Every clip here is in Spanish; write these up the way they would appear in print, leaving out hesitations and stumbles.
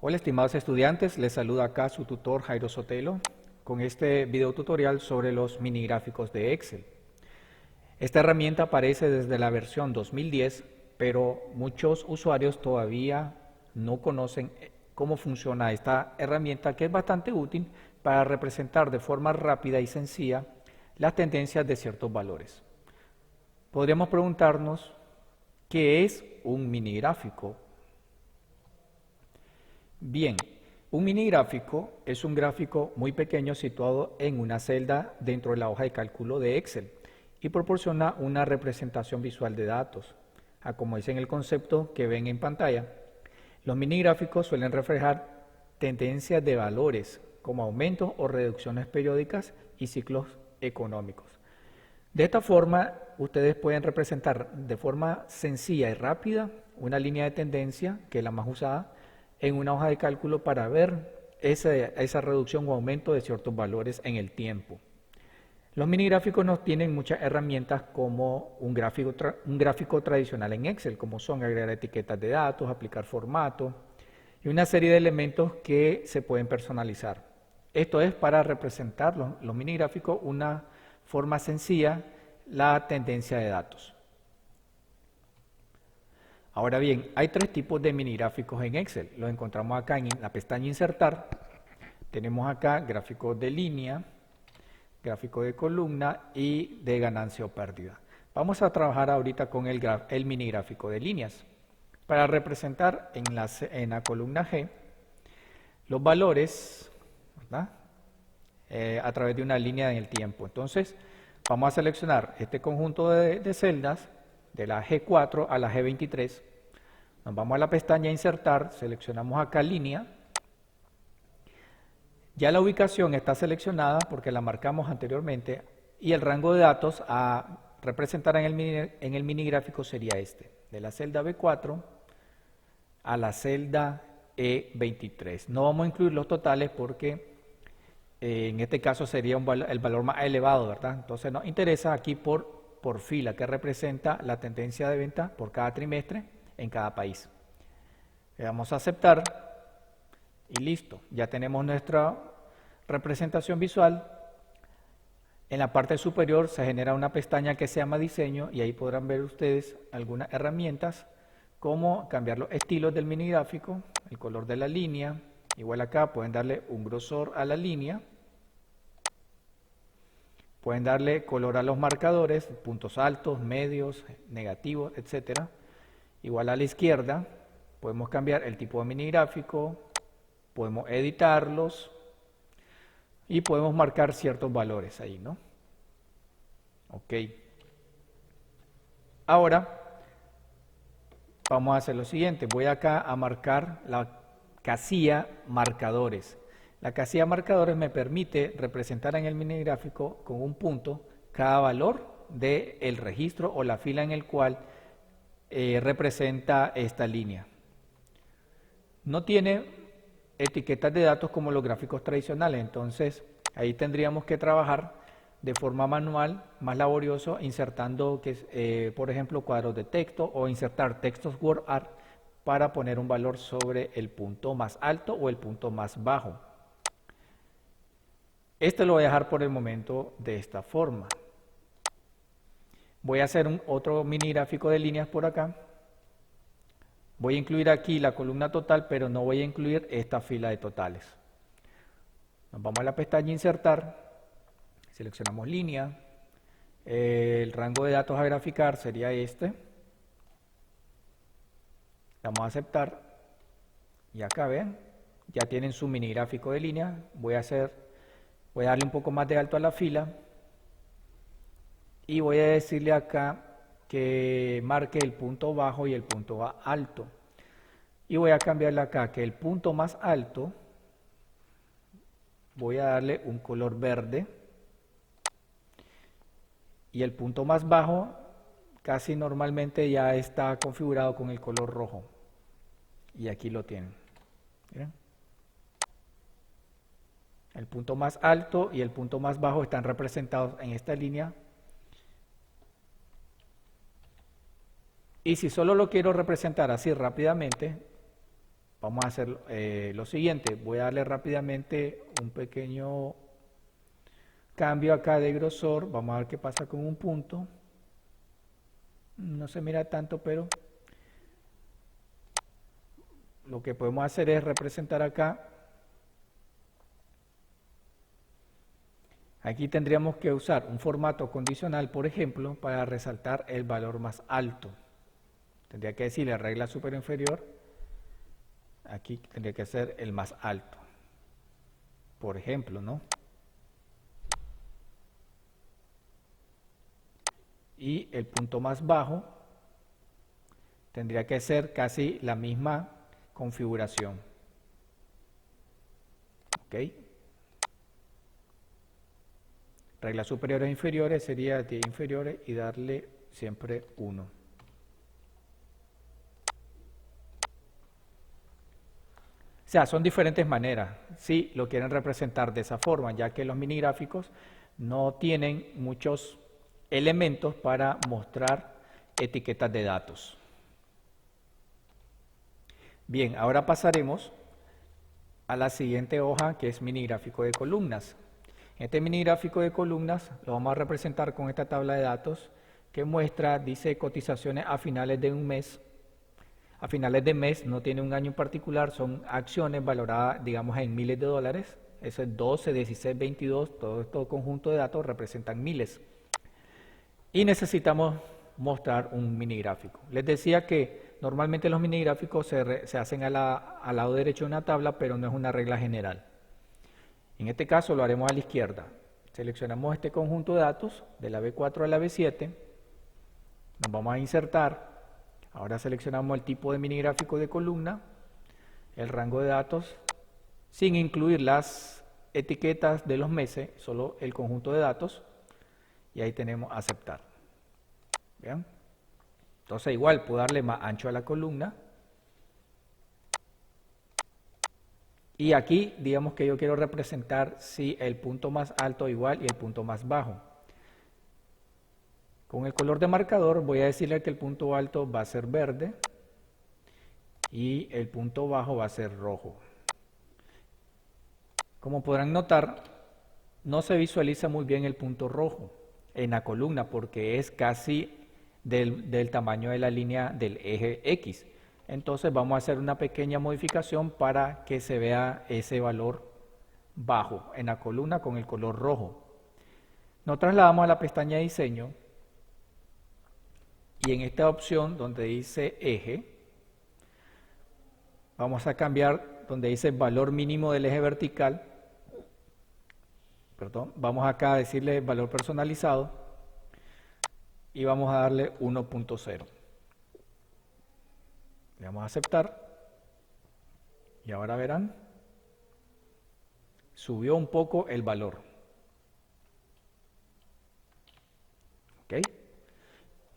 Hola estimados estudiantes, les saluda acá su tutor Jairo Sotelo con este video tutorial sobre los mini gráficos de Excel. Esta herramienta aparece desde la versión 2010, pero muchos usuarios todavía no conocen cómo funciona esta herramienta, que es bastante útil para representar de forma rápida y sencilla las tendencias de ciertos valores. Podríamos preguntarnos, ¿qué es un mini gráfico? Bien, un mini gráfico es un gráfico muy pequeño situado en una celda dentro de la hoja de cálculo de Excel y proporciona una representación visual de datos. Como dice en el concepto que ven en pantalla, los mini gráficos suelen reflejar tendencias de valores como aumentos o reducciones periódicas y ciclos económicos. De esta forma, ustedes pueden representar de forma sencilla y rápida una línea de tendencia, que es la más usada, en una hoja de cálculo para ver esa reducción o aumento de ciertos valores en el tiempo. Los mini gráficos nos tienen muchas herramientas como un gráfico tradicional en Excel, como son agregar etiquetas de datos, aplicar formato y una serie de elementos que se pueden personalizar. Esto es para representar los mini gráficos una forma sencilla, la tendencia de datos. Ahora bien, hay tres tipos de mini gráficos en Excel. Los encontramos acá en la pestaña Insertar. Tenemos acá gráficos de línea, gráfico de columna y de ganancia o pérdida. Vamos a trabajar ahorita con el mini gráfico de líneas para representar en la columna G los valores, ¿verdad? A través de una línea en el tiempo. Entonces, vamos a seleccionar este conjunto de celdas de la G4 a la G23. Nos vamos a la pestaña Insertar, seleccionamos acá línea. Ya la ubicación está seleccionada porque la marcamos anteriormente y el rango de datos a representar en el mini gráfico sería este, de la celda B4 a la celda E23. No vamos a incluir los totales porque en este caso sería el valor más elevado, ¿verdad? Entonces nos interesa aquí por fila, que representa la tendencia de venta por cada trimestre en cada país. Le damos a aceptar y listo. Ya tenemos nuestra representación visual. En la parte superior se genera una pestaña que se llama Diseño y ahí podrán ver ustedes algunas herramientas como cambiar los estilos del mini gráfico, el color de la línea. Igual acá pueden darle un grosor a la línea, pueden darle color a los marcadores, puntos altos, medios, negativos, etc. Igual a la izquierda podemos cambiar el tipo de mini gráfico, podemos editarlos y podemos marcar ciertos valores ahí, ¿no? Ok. Ahora vamos a hacer lo siguiente, voy acá a marcar la casilla marcadores. La casilla marcadores me permite representar en el mini gráfico con un punto cada valor del registro o la fila en el cual representa esta línea. No tiene etiquetas de datos como los gráficos tradicionales, entonces ahí tendríamos que trabajar de forma manual, más laborioso, insertando, por ejemplo, cuadros de texto o insertar textos WordArt para poner un valor sobre el punto más alto o el punto más bajo. Este lo voy a dejar por el momento de esta forma. Voy a hacer otro mini gráfico de líneas por acá. Voy a incluir aquí la columna total, pero no voy a incluir esta fila de totales. Nos vamos a la pestaña Insertar, seleccionamos línea, el rango de datos a graficar sería este. Vamos a aceptar y acá ven, ya tienen su mini gráfico de línea. Voy a darle un poco más de alto a la fila y voy a decirle acá que marque el punto bajo y el punto alto. Y voy a cambiarle acá que el punto más alto, voy a darle un color verde. Y el punto más bajo, casi normalmente ya está configurado con el color rojo. Y aquí lo tienen. ¿Miren? El punto más alto y el punto más bajo están representados en esta línea. Y si solo lo quiero representar así rápidamente, vamos a hacer lo siguiente. Voy a darle rápidamente un pequeño cambio acá de grosor. Vamos a ver qué pasa con un punto. No se mira tanto, pero lo que podemos hacer es representar acá. Aquí tendríamos que usar un formato condicional, por ejemplo, para resaltar el valor más alto. Tendría que decirle regla superior o inferior. Aquí tendría que ser el más alto. Por ejemplo, ¿no? Y el punto más bajo tendría que ser casi la misma configuración. ¿Ok? Reglas superiores e inferiores sería 10 inferiores y darle siempre 1. O sea, son diferentes maneras. Si lo quieren representar de esa forma, ya que los minigráficos no tienen muchos elementos para mostrar etiquetas de datos. Bien, ahora pasaremos a la siguiente hoja, que es minigráfico de columnas. Este minigráfico de columnas lo vamos a representar con esta tabla de datos que muestra, dice cotizaciones a finales de un mes. A finales de mes no tiene un año en particular, son acciones valoradas, digamos, en miles de dólares. Eso es 12, 16, 22, todo este conjunto de datos representan miles. Y necesitamos mostrar un minigráfico. Les decía que normalmente los minigráficos se hacen al lado derecho de una tabla, pero no es una regla general. En este caso lo haremos a la izquierda. Seleccionamos este conjunto de datos de la B4 a la B7. Nos vamos a insertar. Ahora seleccionamos el tipo de minigráfico de columna, el rango de datos, sin incluir las etiquetas de los meses, solo el conjunto de datos. Y ahí tenemos aceptar. ¿Vean? Entonces igual puedo darle más ancho a la columna. Y aquí digamos que yo quiero representar si el punto más alto igual y el punto más bajo. Con el color de marcador voy a decirle que el punto alto va a ser verde y el punto bajo va a ser rojo. Como podrán notar, no se visualiza muy bien el punto rojo en la columna porque es casi del tamaño de la línea del eje X. Entonces vamos a hacer una pequeña modificación para que se vea ese valor bajo en la columna con el color rojo. Nos trasladamos a la pestaña de diseño y en esta opción donde dice eje, vamos a cambiar donde dice valor mínimo del eje vertical. Vamos acá a decirle valor personalizado y vamos a darle 1.0. Le damos a aceptar y ahora verán, subió un poco el valor. ¿Ok?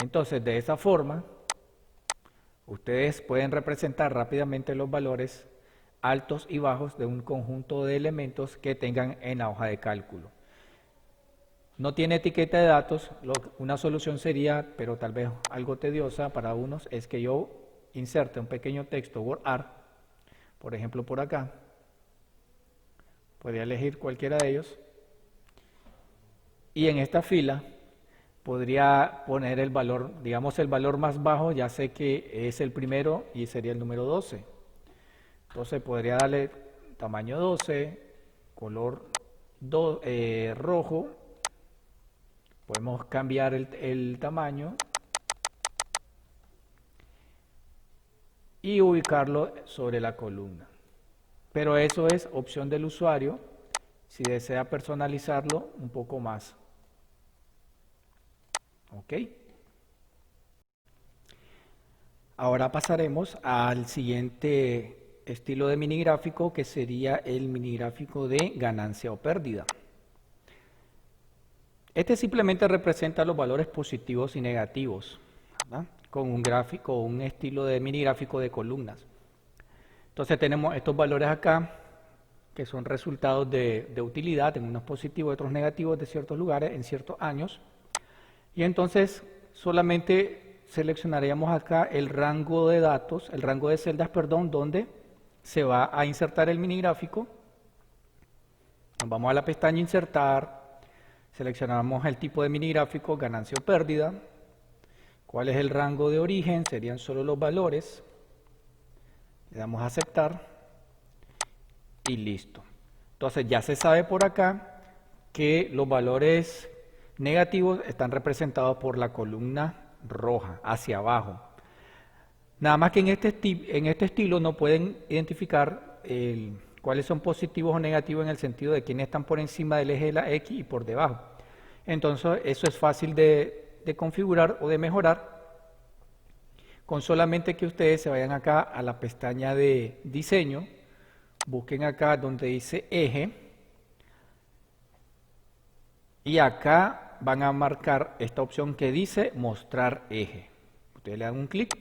Entonces, de esa forma, ustedes pueden representar rápidamente los valores altos y bajos de un conjunto de elementos que tengan en la hoja de cálculo. No tiene etiqueta de datos, una solución sería, pero tal vez algo tediosa para unos, es que yo inserte un pequeño texto WordArt, por ejemplo por acá, podría elegir cualquiera de ellos, y en esta fila podría poner el valor, digamos el valor más bajo, ya sé que es el primero y sería el número 12. Entonces podría darle tamaño 12, color rojo, podemos cambiar el tamaño y ubicarlo sobre la columna. Pero eso es opción del usuario si desea personalizarlo un poco más. ¿Ok? Ahora pasaremos al siguiente estilo de minigráfico, que sería el minigráfico de ganancia o pérdida. Este simplemente representa los valores positivos y negativos, ¿verdad? Con un gráfico o un estilo de minigráfico de columnas. Entonces tenemos estos valores acá, que son resultados de utilidad, en unos positivos y otros negativos de ciertos lugares en ciertos años. Y entonces solamente seleccionaríamos acá el rango de datos, el rango de celdas, perdón, donde se va a insertar el mini gráfico. Nos vamos a la pestaña Insertar, seleccionamos el tipo de mini gráfico, ganancia o pérdida. ¿Cuál es el rango de origen? Serían solo los valores. Le damos a Aceptar y listo. Entonces ya se sabe por acá que los valores negativos están representados por la columna roja hacia abajo. Nada más que en este estilo no pueden identificar cuáles son positivos o negativos en el sentido de quiénes están por encima del eje de la X y por debajo. Entonces eso es fácil de configurar o de mejorar con solamente que ustedes se vayan acá a la pestaña de diseño, busquen acá donde dice eje y acá van a marcar esta opción que dice mostrar eje. Ustedes le dan un clic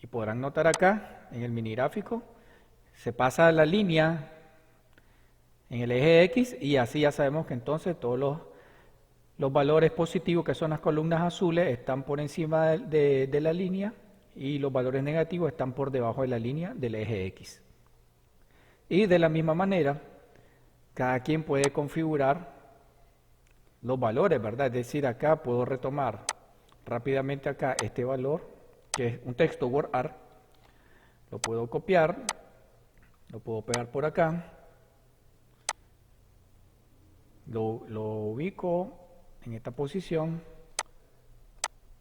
y podrán notar acá en el mini gráfico se pasa la línea en el eje X y así ya sabemos que entonces todos los valores positivos, que son las columnas azules, están por encima de la línea y los valores negativos están por debajo de la línea del eje X. Y de la misma manera, cada quien puede configurar los valores, ¿verdad? Es decir, acá puedo retomar rápidamente acá este valor, que es un texto WordArt, lo puedo copiar, lo puedo pegar por acá, lo ubico en esta posición,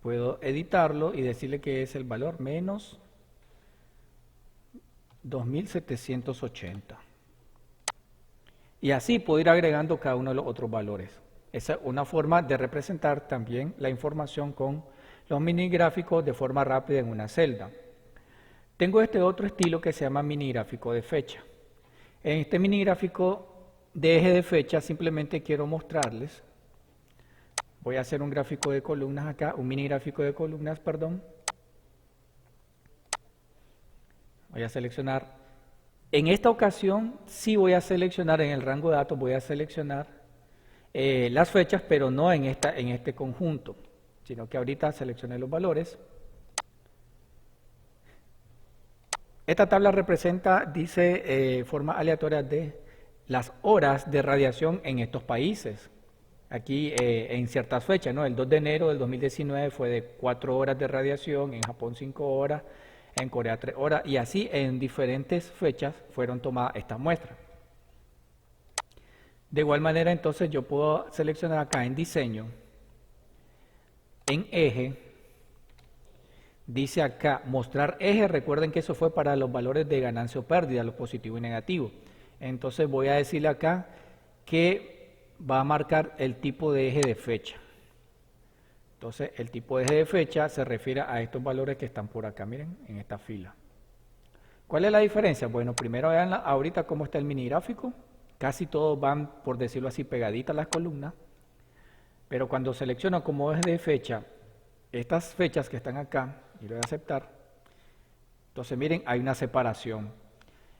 puedo editarlo y decirle que es el valor menos 2780. Y así puedo ir agregando cada uno de los otros valores. Esa es una forma de representar también la información con los mini gráficos de forma rápida en una celda. Tengo este otro estilo que se llama mini gráfico de fecha. En este mini gráfico de eje de fecha simplemente quiero mostrarles. Voy a hacer un gráfico de columnas acá, un mini gráfico de columnas, perdón. Voy a seleccionar. En esta ocasión sí voy a seleccionar en el rango de datos, voy a seleccionar las fechas, pero no en este conjunto, sino que ahorita seleccioné los valores. Esta tabla representa, dice, forma aleatoria de las horas de radiación en estos países. Aquí en ciertas fechas, ¿no? El 2 de enero del 2019 fue de 4 horas de radiación, en Japón 5 horas, en Corea 3 horas, y así en diferentes fechas fueron tomadas estas muestras. De igual manera, entonces yo puedo seleccionar acá en diseño, en eje, dice acá mostrar eje, recuerden que eso fue para los valores de ganancia o pérdida, lo positivo y negativo. Entonces voy a decirle acá que va a marcar el tipo de eje de fecha. Entonces el tipo de eje de fecha se refiere a estos valores que están por acá, miren, en esta fila. ¿Cuál es la diferencia? Bueno, primero vean ahorita cómo está el mini gráfico. Casi todos van, por decirlo así, pegaditas las columnas. Pero cuando selecciono como eje de fecha, estas fechas que están acá, y le voy a aceptar, entonces miren, hay una separación.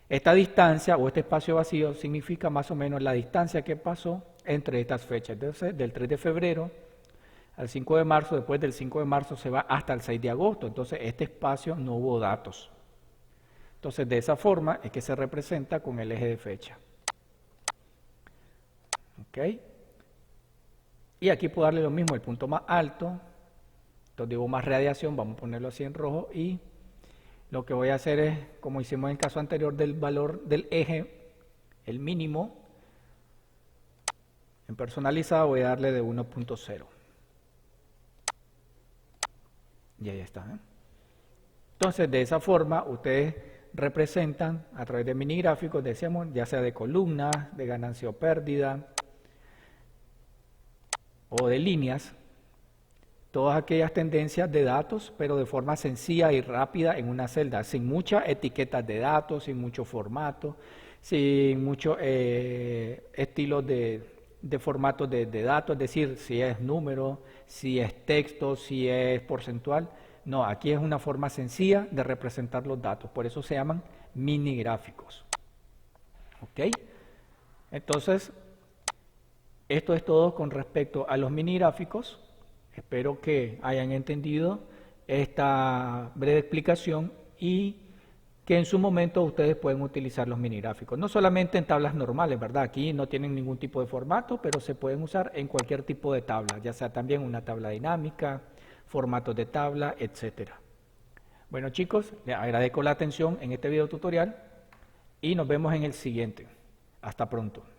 Esta distancia o este espacio vacío significa más o menos la distancia que pasó entre estas fechas. Entonces, del 3 de febrero al 5 de marzo, después del 5 de marzo se va hasta el 6 de agosto. Entonces, este espacio no hubo datos. Entonces, de esa forma es que se representa con el eje de fecha. ¿Ok? Y aquí puedo darle lo mismo, el punto más alto. Entonces, digo más radiación, vamos a ponerlo así en rojo y lo que voy a hacer es, como hicimos en el caso anterior del valor del eje, el mínimo, en personalizado voy a darle de 1.0. Y ahí está. Entonces, de esa forma, ustedes representan a través de mini gráficos, decíamos, ya sea de columnas, de ganancia o pérdida, o de líneas, todas aquellas tendencias de datos, pero de forma sencilla y rápida en una celda, sin muchas etiquetas de datos, sin mucho formato, sin muchos estilos de formatos de datos, es decir, si es número, si es texto, si es porcentual. No, aquí es una forma sencilla de representar los datos, por eso se llaman mini gráficos. ¿Ok? Entonces, esto es todo con respecto a los mini gráficos. Espero que hayan entendido esta breve explicación y que que en su momento ustedes pueden utilizar los mini gráficos. No solamente en tablas normales, ¿verdad? Aquí no tienen ningún tipo de formato, pero se pueden usar en cualquier tipo de tabla, ya sea también una tabla dinámica, formatos de tabla, etcétera. Bueno chicos, les agradezco la atención en este video tutorial y nos vemos en el siguiente. Hasta pronto.